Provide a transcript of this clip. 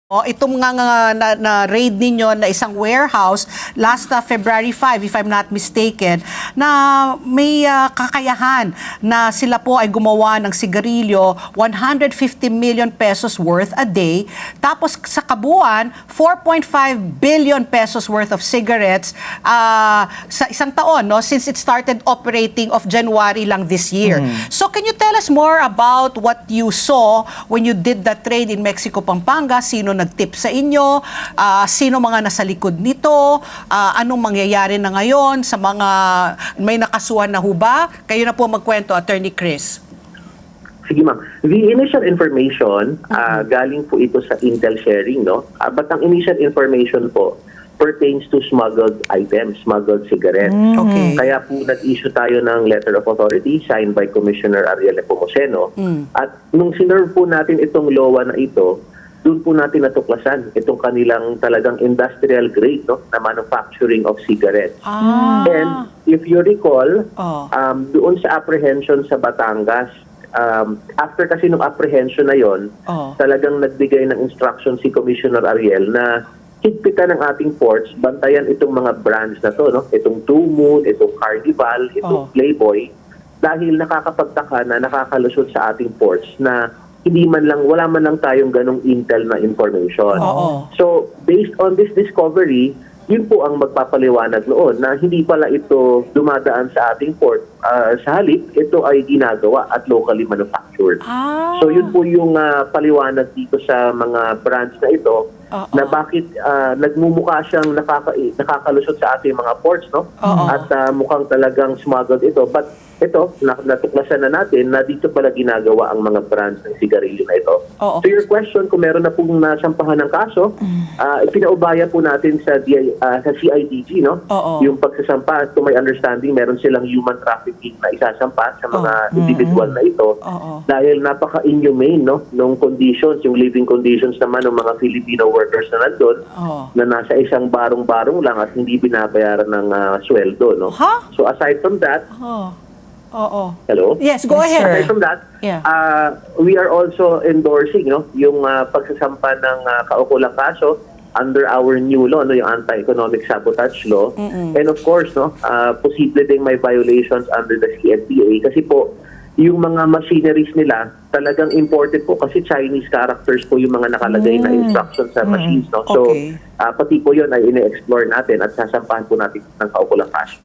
Itong na raid ninyo na isang warehouse last February 5, if I'm not mistaken, na may kakayahan na sila po ay gumawa ng sigarilyo 150 million pesos worth a day. Tapos sa kabuuan, 4.5 billion pesos worth of cigarettes sa isang taon, no, since it started operating of January lang this year. So can you tell us more about what you saw when you did that trade in Mexico, Pampanga? Sino nagtip sa inyo? Sino mga nasa likod nito? Anong mangyayari na ngayon sa mga may nakasuhan na ho ba? Kayo na po magkwento, Attorney Chris. Sige ma'am. The initial information, galing po ito sa intel sharing, no? But ang initial information po pertains to smuggled items, smuggled cigarettes. Okay. Kaya po nag-issue tayo ng letter of authority signed by Commissioner Ariel Nepomuceno. At nung sinerve po natin itong LOA na ito, doon po natin natuklasan itong kanilang talagang industrial grade, no, na manufacturing of cigarettes. And if you recall, doon sa apprehension sa Batangas, after kasi nung apprehension na yon, talagang nagbigay ng instruction si Commissioner Ariel na higpitan ng ating ports, bantayan itong mga brands na to, no? Itong Two Moon, itong Carnival, itong Playboy, dahil nakakapagtaka na nakakalusot sa ating ports na wala man lang tayong ganong intel na information. So, based on this discovery, yun po ang magpapaliwanag noon na hindi pala ito dumadaan sa ating port. Sa halip, ito ay ginagawa at locally manufactured. So, yun po yung paliwanag dito sa mga brands na ito na bakit nagmumukha siyang nakakalusot sa ating mga ports, no? At mukhang talagang smuggled ito. But ito, natuklasan na natin na dito pala ginagawa ang mga brands ng sigarilyo na ito. So your question, kung meron na pong nasampahan ng kaso, pinaubaya po natin sa CIDG, no? Yung pagsasampa, to my understanding, meron silang human trafficking na isasampa sa mga individual na ito dahil napaka-inhumane, no, nung conditions, yung living conditions naman ng mga Filipino workers na nandun, na nasa isang barong-barong lang at hindi binabayaran ng sweldo, no? So aside from that, hello? Yes, go ahead. Aside from that, we are also endorsing, no, yung pagsasampa ng kaukulang kaso under our new law, no, yung anti-economic sabotage law. And of course, no, posible ding may violations under the CFPA kasi po yung mga machineries nila talagang imported po kasi Chinese characters po yung mga nakalagay na instructions sa machines, no. So pati po yun ay ine-explore natin at sasampahan po natin ng kaukulang kaso.